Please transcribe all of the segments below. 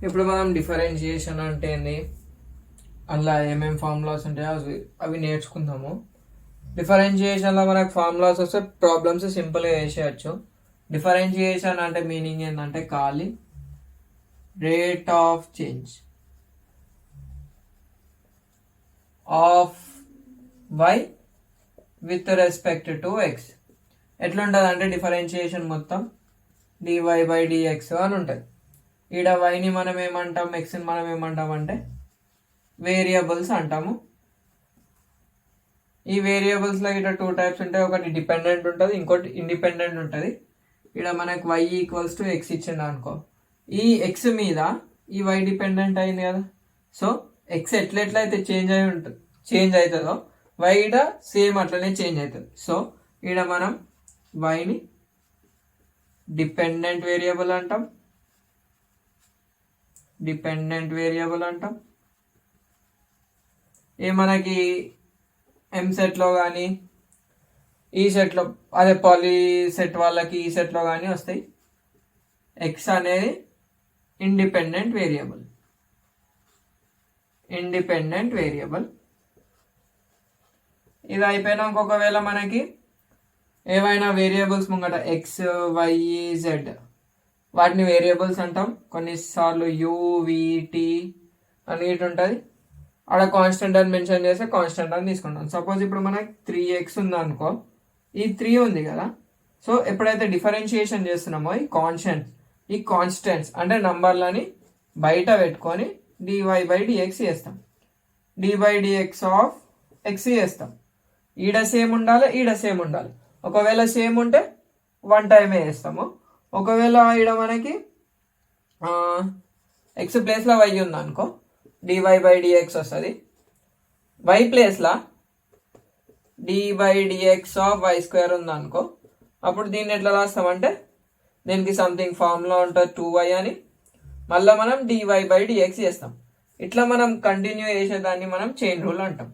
ఇప్పుడు మనం డిఫరెన్షియేషన్ అంటే ఏంది, అందులో ఏమేమి ఫార్ములాస్ ఉంటాయో అవి నేర్చుకుందాము. డిఫరెన్షియేషన్లో మనకు ఫార్ములాస్ వస్తే ప్రాబ్లమ్స్ సింపుల్గా వేసేయచ్చు. డిఫరెన్షియేషన్ అంటే మీనింగ్ ఏంటంటే ఖాళీ rate of change of Y with respect to X. ఎట్లుంటుంది అంటే డిఫరెన్షియేషన్ మొత్తం డివై బై డిఎక్స్ అని ఉంటుంది. ఈడ వైని మనం ఏమంటాం, ఎక్స్ని మనం ఏమంటాం అంటే వేరియబుల్స్ అంటాము. ఈ వేరియబుల్స్లో ఇక్కడ 2 టైప్స్ ఉంటాయి. ఒకటి డిపెండెంట్ ఉంటుంది, ఇంకోటి ఇండిపెండెంట్ ఉంటుంది. ఇక్కడ మనకు వై ఈక్వల్స్ టు ఎక్స్ ఇచ్చిండు అనుకో, ఈ ఎక్స్ మీద ఈ వై డిపెండెంట్ అయింది కదా. సో ఎక్స్ ఎట్లయితే చేంజ్ అవుతుందో వై ఈడ సేమ్ అట్లనే చేంజ్ అవుతుంది. సో ఈడ మనం వైని డిపెండెంట్ వేరియబుల్ అంటాం, ఏ మనకి ఎం సెట్లో కానీ ఈ సెట్లో, అదే పాలీ సెట్ వాళ్ళకి ఈ సెట్లో కానీ వస్తాయి. ఎక్స్ అనేది ఇండిపెండెంట్ వేరియబుల్. ఇది అయిపోయినాక ఒకవేళ మనకి ఏవైనా వేరియబుల్స్ ముంగట ఎక్స్ వై జెడ్ వాటిని వేరియబుల్స్ అంటాం. కొన్నిసార్లు యూ వి టీ అని ఇటు ఉంటుంది. ఆడ కాన్స్టెంట్ అని మెన్షన్ చేస్తే కాన్స్టెంట్ అని తీసుకుంటాం. సపోజ్ ఇప్పుడు మనకి 3x ఉంది అనుకో, ఈ 3 ఉంది కదా. సో ఎప్పుడైతే డిఫరెన్షియేషన్ చేస్తున్నామో ఈ కాన్స్టెంట్స్ అంటే నంబర్లని బయట పెట్టుకొని డివై బై డిఎక్స్ చేస్తాం. D by dx of x చేస్తాం. ఈడ సేమ్ ఉండాలి, ఈడ సేమ్ ఉండాలి. ఒకవేళ సేమ్ ఉంటే 1 టైమే వేస్తాము. ఒకవేళ ఈడ మనకి ఎక్స్ ప్లేస్లో వై ఉంది అనుకో, డివై బై డిఎక్స్ వస్తుంది. వై ప్లేస్లో d by dx of Y square ఉంది అనుకో, అప్పుడు దీన్ని ఎట్లా రాస్తామంటే దీనికి సంథింగ్ ఫార్ములా ఉంటుంది 2y అని, మళ్ళీ మనం డివై బై డిఎక్స్ చేస్తాం. ఇట్లా మనం కంటిన్యూ చేసేదాన్ని మనం చైన్ రూల్ అంటాం.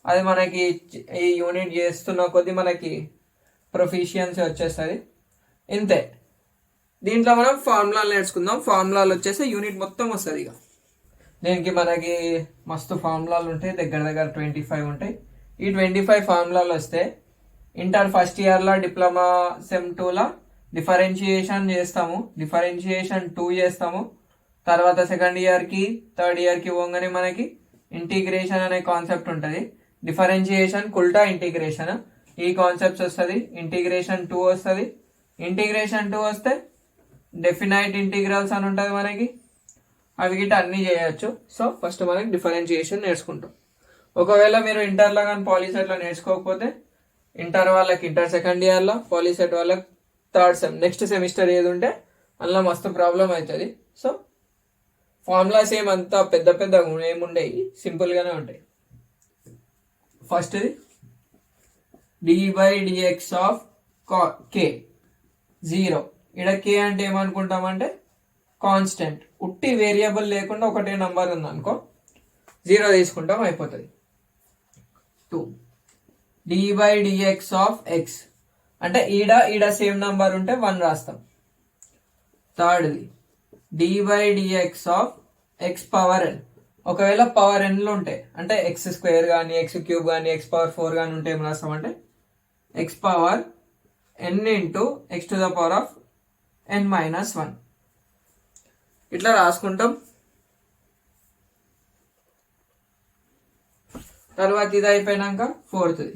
అది మనకి ఈ యూనిట్ చేస్తున్న కొద్దీ మనకి ప్రొఫిషియన్సీ వచ్చేస్తుంది. ఇంతే. దీంట్లో మనం ఫార్ములాలు నేర్చుకుందాం. ఫార్ములాలు వచ్చేసి యూనిట్ మొత్తం వస్తుంది. ఇక దీనికి మనకి మస్తు ఫార్ములాలు ఉంటాయి, దగ్గర 25 ఉంటాయి. ఈ 25 ఫార్ములాలు వస్తే ఇంటర్ ఫస్ట్ ఇయర్లో డిప్లొమా సెమ్ 2లో డిఫరెన్షియేషన్ చేస్తాము, డిఫరెన్షియేషన్ 2 చేస్తాము. తర్వాత సెకండ్ ఇయర్కి థర్డ్ ఇయర్కి పోగానే మనకి ఇంటిగ్రేషన్ అనే కాన్సెప్ట్ ఉంటుంది. డిఫరెన్షియేషన్ కుల్టా ఇంటిగ్రేషన్ ఈ కాన్సెప్ట్స్ వస్తుంది. ఇంటిగ్రేషన్ 2 వస్తుంది. ఇంటిగ్రేషన్ 2 వస్తే డెఫినైట్ ఇంటిగ్రల్స్ అని ఉంటుంది మనకి. అవి గిట్ట అన్నీ చేయొచ్చు. సో ఫస్ట్ మనకి డిఫరెన్షియేషన్ నేర్చుకుంటాం. ఒకవేళ మీరు ఇంటర్లో కానీ పాలీసెట్లో నేర్చుకోకపోతే ఇంటర్ వాళ్ళకి ఇంటర్ సెకండ్ ఇయర్లో, పాలీసెట్ వాళ్ళకి థర్డ్ సెమ్ నెక్స్ట్ సెమిస్టర్ ఏది ఉంటే అందులో మస్తు ప్రాబ్లం అవుతుంది. సో ఫార్ములాస్ ఏమంతా పెద్ద ఏముండేవి, సింపుల్గానే ఉంటాయి. ఫస్ట్ది డి బై డిఎక్స్ ఆఫ్ కే 0. ఇక్కడ కే అంటే ఏమనుకుంటామంటే కాన్స్టెంట్, ఉట్టి వేరియబుల్ లేకుండా ఒకటే నంబర్ ఉందనుకో 0 తీసుకుంటాం, అయిపోతుంది. 2 d by dx of x అంటే ఈడ సేమ్ నంబర్ ఉంటే 1 రాస్తాం. థర్డ్ది d by dx of x power n. ఒకవేళ పవర్ ఎన్లు ఉంటాయి అంటే ఎక్స్ స్క్వేర్ కానీ ఎక్స్ క్యూబ్ కానీ ఎక్స్ పవర్ 4 కానీ ఉంటే ఏం రాస్తామంటే x power n into x to the power of n minus 1 ఇట్లా రాసుకుంటాం. తర్వాత ఇది అయిపోయినాక ఫోర్త్ది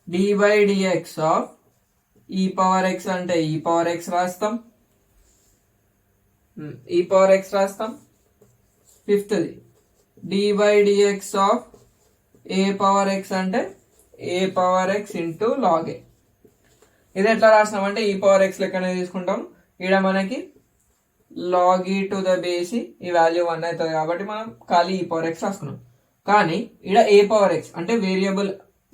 d by dx of e power x అంటే ఈ పవర్ ఎక్స్ రాస్తాం, ఈ పవర్ ఎక్స్ రాస్తాం. ఫిఫ్త్ది d by dx of a power x అంటే a power x into log a. ఇది ఎట్లా రాసినామంటే ఈ పవర్ ఎక్స్ లెక్కనే తీసుకుంటాం. ఇక్కడ మనకి లాగ్ ఈ టు ద బేసి ఈ వాల్యూ 1 అవుతుంది కాబట్టి మనం ఖాళీ ఈ పవర్ ఎక్స్ రాసుకున్నాం. కానీ ఇక్కడ ఏ పవర్ ఎక్స్ అంటే వేరియబుల్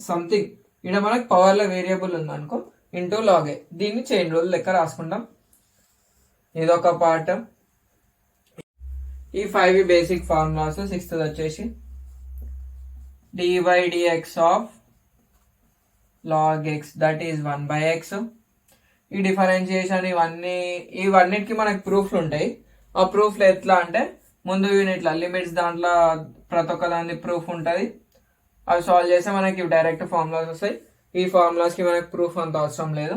సంథింగ్, ఇక్కడ మనకి పవర్లో వేరియబుల్ ఉందనుకో ఇంటూ లాగ్ ఏ. దీన్ని చైన్ రూల్ లెక్క రాసుకుంటాం. ఇదొక పార్ట్. ఈ 5 బేసిక్ ఫార్ములాస్. 6th వచ్చేసి d by dx of log x that is 1/x. ఈ డిఫరెన్షియేషన్ ఇవన్నిటికి మనకి ప్రూఫ్లు ఉంటాయి. ఆ ప్రూఫ్లో ఎట్లా అంటే ముందు యూనిట్ల లిమిట్స్ దాంట్లో ప్రతి ఒక్క దాని ప్రూఫ్ ఉంటుంది. అవి సాల్వ్ చేస్తే మనకి డైరెక్ట్ ఫార్ములాస్ వస్తాయి. ఈ ఫార్ములాస్కి మనకి ప్రూఫ్ అంత అవసరం లేదు.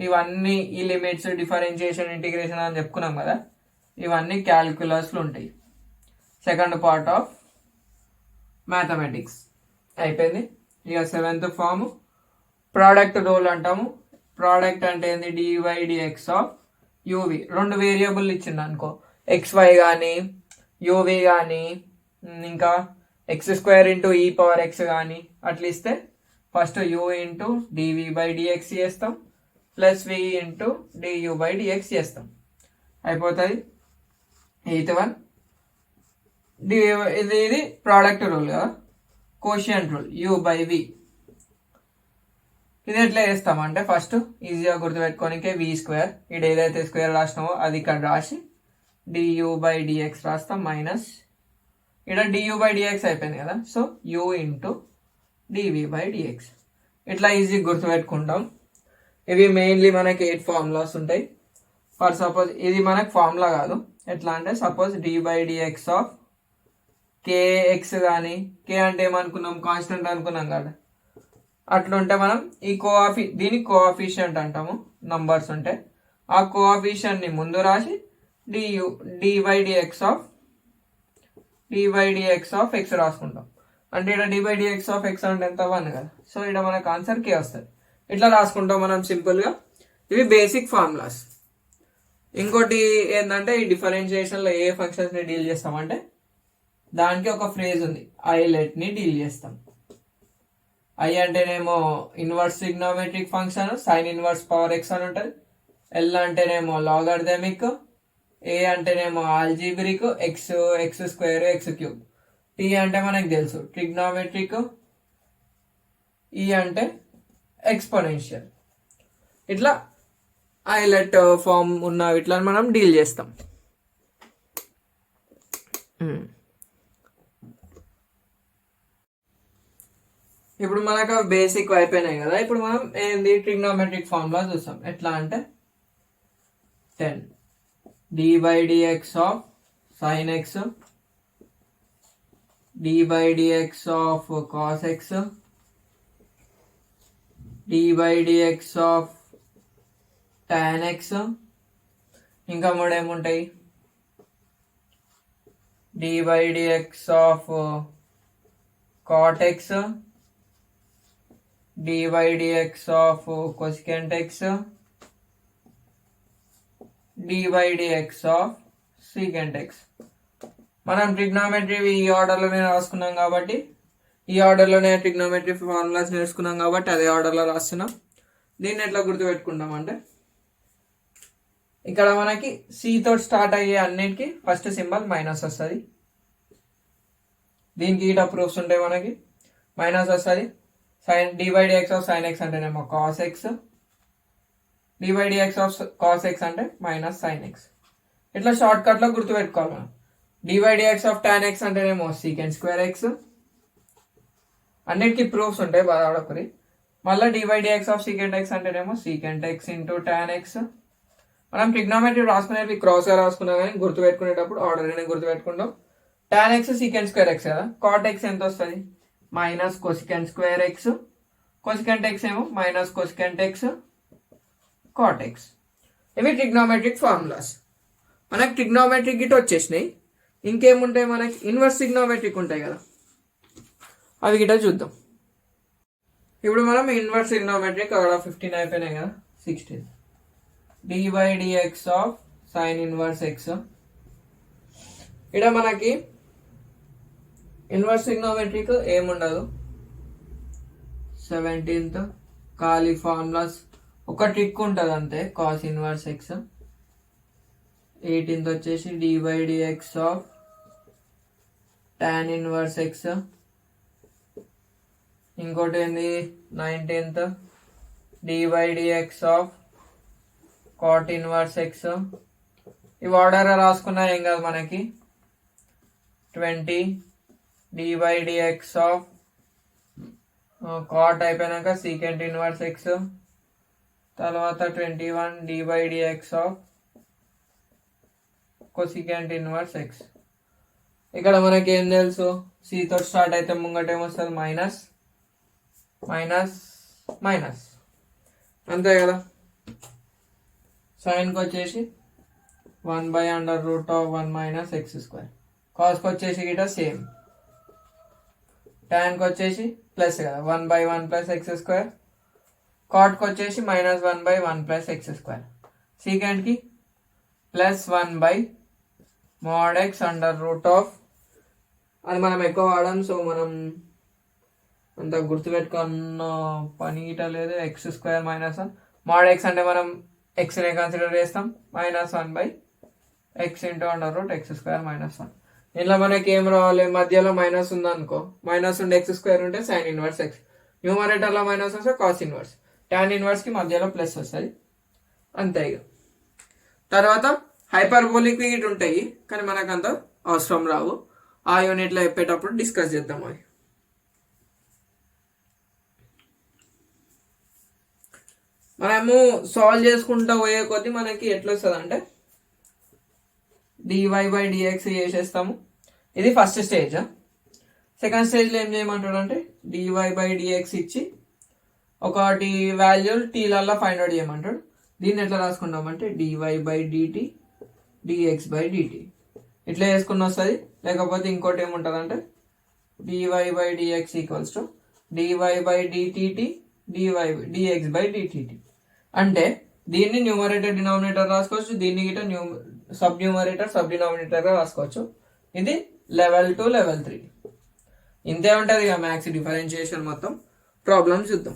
ఇవన్నీ ఈ లిమిట్స్, డిఫరెన్షియేషన్, ఇంటిగ్రేషన్ అని చెప్పుకున్నాం కదా, ఇవన్నీ క్యాల్కులస్లు ఉంటాయి. సెకండ్ పార్ట్ ఆఫ్ మ్యాథమెటిక్స్ అయిపోయింది. ఇక 7th ఫామ్ ప్రోడక్ట్ రూల్ అంటాము. ప్రోడక్ట్ అంటే ఏంది? dydx of UV. రెండు వేరియబుల్ ఇచ్చింది అనుకో, xy కానీ యూవి కానీ ఇంకా x² into e power x కానీ అట్లా ఇస్తే ఫస్ట్ u ఇంటూ dv/dx చేస్తాం ప్లస్ v ఇంటూ du/dx చేస్తాం, అయిపోతుంది. 8th వన్ ఇది ప్రోడక్ట్ రూల్ కదా. Quotient rule u/v. ఇది ఎట్లా చేస్తామంటే ఫస్ట్ ఈజీగా గుర్తుపెట్టుకోనికే v², ఇక్కడ ఏదైతే స్క్వేర్ రాసినామో అది ఇక్కడ రాసి du/dx రాస్తాం మైనస్ ఇక్కడ du/dx అయిపోయింది కదా, సో u ఇంటూ dv/dx. ఇట్లా ఈజీ గుర్తుపెట్టుకుంటాం. ఇవి మెయిన్లీ మనకి 8 ఫార్ములాస్ ఉంటాయి. ఫర్ సపోజ్ ఇది మనకు ఫార్ములా కాదు, ఎట్లా అంటే సపోజ్ d/dx ఆఫ్ kx కానీ, k అంటే ఏమనుకున్నాం? కాన్స్టెంట్ అనుకున్నాం కదా. అట్లుంటే మనం ఈ దీని కోఆఫిషియంట్ అంటాము. నంబర్స్ ఉంటే ఆ కోఆఫిషియంట్ని ముందు రాసి dydx ఆఫ్ x రాసుకుంటాం. అంటే ఇక్కడ dydx ఆఫ్ x అంటే ఎంత? 1 కదా. సో ఇక్కడ మనకు ఆన్సర్ k వస్తుంది. ఇట్లా రాసుకుంటాం మనం సింపుల్గా. ఇవి బేసిక్ ఫార్ములాస్. ఇంకోటి ఏంటంటే ఈ డిఫరెన్షియేషన్లో ఏ ఫంక్షన్స్ని డీల్ చేస్తామంటే దానికి ఒక ఫ్రేజ్ ఉంది, ఐలెట్ని డీల్ చేస్తాం. ఐ అంటేనేమో inverse trigonometric function, sine inverse power x అని ఉంటుంది. ఎల్ అంటేనేమో లాగర్థమిక్, ఏ అంటేనేమో ఆల్జీబ్రిక్, x² x³. టీ అంటే మనకు తెలుసు ట్రిగ్నోమెట్రిక్, ఈ అంటే ఎక్స్పోనెన్షియల్. ఇట్లా ఐలెట్ ఫామ్ ఉన్న ఇట్లా మనం డీల్ చేస్తాం. ఇప్పుడు మనకు బేసిక్ అయిపోయినాయి కదా. ఇప్పుడు మనం ఏంది ట్రిగ్నోమెట్రిక్ ఫార్ములా చూస్తాం. ఎట్లా అంటే 10 d/dx of sin x, d/dx of cos x, d/dx of tan x. ఇంకా మూడు ఏముంటాయి? d/dx of cot x, dydx of cosecant x, dydx of secant x. మనం ట్రిగ్నోమెట్రీ ఈ ఆర్డర్లోనే రాసుకున్నాం కాబట్టి, ఈ ఆర్డర్లోనే ట్రిగ్నోమెట్రీ ఫార్ములాస్ నేర్చుకున్నాం కాబట్టి అదే ఆర్డర్లో రాస్తున్నాం. దీన్ని ఎట్లా గుర్తుపెట్టుకుంటాం అంటే ఇక్కడ మనకి సి తోటి స్టార్ట్ అయ్యే అన్నిటికీ ఫస్ట్ సింబల్ మైనస్ వస్తుంది. దీనికి ఈట ప్రూఫ్స్ ఉంటాయి, మనకి మైనస్ వస్తుంది. sin dydx of sin x అంటేనేమో cos x, dydx of cos x అంటే మైనస్ sin x. ఇట్లా షార్ట్ కట్లో గుర్తుపెట్టుకోవాలి మనం. dydx ఆఫ్ tan x అంటేనేమో secant² x. అన్నిటికీ ప్రూఫ్స్ ఉంటాయి, బాధపడకూరి. మళ్ళీ dydx ఆఫ్ secant x అంటేనేమో secant x into tan x. మనం ట్రిగ్నోమెట్రీ రాసుకునేవి క్రాస్గా రాసుకున్నా కానీ గుర్తుపెట్టుకునేటప్పుడు ఆర్డర్ అనేది గుర్తుపెట్టుకుంటాం. tan x secant² x కదా. cot x ఎంత వస్తుంది? Minus cosecant² x. cosecant x ఏమో minus cosecant x cot x. ఇవి ట్రిగ్నోమెట్రిక్ ఫార్ములాస్. మనకి ట్రిగ్నోమెట్రిక్ గిట్ వచ్చేసినాయి. ఇంకేముంటాయి మనకి? ఇన్వర్స్ ట్రిగ్నోమెట్రిక్ ఉంటాయి కదా, అవి గిట చూద్దాం. ఇప్పుడు మనం ఇన్వర్స్ ట్రిగ్నోమెట్రిక్ అక్కడ 15 అయిపోయినాయి కదా. 16 dydx of sin inverse x. ఇక్కడ మనకి ఇన్వర్స్ ట్రిగ్నోమెట్రిక్ ఏముండదు. 17th ఖాళీ ఫార్ములాస్, ఒక ట్రిక్ ఉంటుంది అంతే, కాస్ ఇన్వర్స్ x. 18th వచ్చేసి dydx of tan inverse x. ఇంకోటి ఏంది 19th dydx of cot inverse x. ఇవి ఆర్డర్ రాసుకున్నా ఏం కాదు మనకి. 20 dydx ఆఫ్ cot అయిపోయినాక secant ఇన్వర్స్ x. తర్వాత 21 dydx of cosecant inverse X. ఇక్కడ మనకి ఏం తెలుసు, సితో స్టార్ట్ అయితే ముంగట ఏమొస్తుంది, మైనస్ మైనస్ మైనస్, అంతే కదా. సైన్కి వచ్చేసి 1/√1 మైనస్ ఎక్స్ స్క్వేర్. కాస్కి వచ్చేసి గిట సేమ్. ట్యాన్కి వచ్చేసి ప్లస్ కదా, 1/1 ప్లస్ ఎక్స్ స్క్వేర్. కాట్కి వచ్చేసి -1/1 ప్లస్ ఎక్స్ స్క్వేర్. సీకెండ్కి +1/mod x √, అది మనం ఎక్కువ వాడాం, సో మనం అంత గుర్తుపెట్టుకున్న పని గిట లేదు. ఎక్స్ స్క్వేర్ -1 mod x అంటే మనం ఎక్స్నే కన్సిడర్ చేస్తాం, -1/x √x² -1. ఇందులో మనకి ఏం రావాలి, మధ్యలో మైనస్ ఉందనుకో, మైనస్ ఉండి ఎక్స్ స్క్వేర్ ఉంటే సైన్ ఇన్వర్స్ ఎక్స్, న్యూమరేటర్లో మైనస్ వస్తే కాస్ ఇన్వర్స్, టాన్ ఇన్వర్స్కి మధ్యలో ప్లస్ వస్తుంది, అంతే. ఇక తర్వాత హైపర్బోలిక్ ఇటు ఉంటాయి, కానీ మనకు అంత అవసరం రావు. ఆ యూనిట్లో చెప్పేటప్పుడు డిస్కస్ చేద్దాం అవి. మనము సాల్వ్ చేసుకుంటూ పోయే కొద్దీ మనకి ఎట్లా వస్తుంది అంటే dy/dx చేసేస్తాము. ఇది ఫస్ట్ స్టేజ్. సెకండ్ స్టేజ్లో ఏం చేయమంటాడు అంటే dy/dx ఇచ్చి ఒకటి వాల్యూ టీలల్లో ఫైండ్ అవుట్ చేయమంటాడు. దీన్ని ఎట్లా రాసుకుంటామంటే dy/dt dx/dt ఇట్లా వేసుకుని వస్తుంది. లేకపోతే ఇంకోటి ఏముంటుంది అంటే dy/dx = dy/dtt dx/dtt. అంటే దీన్ని న్యూమరేటర్ డినామినేటర్ రాసుకోవచ్చు, దీన్ని గిట్ట సబ్ న్యూమరేటర్ సబ్ డినామినేటర్ గా రాసుకోవచ్చు. ఇది లెవెల్ 2 లెవెల్ 3 ఇంతే ఉంటుంది ఇక మ్యాథ్స్ డిఫరెన్షియేషన్ మొత్తం. ప్రాబ్లమ్స్ చూద్దాం.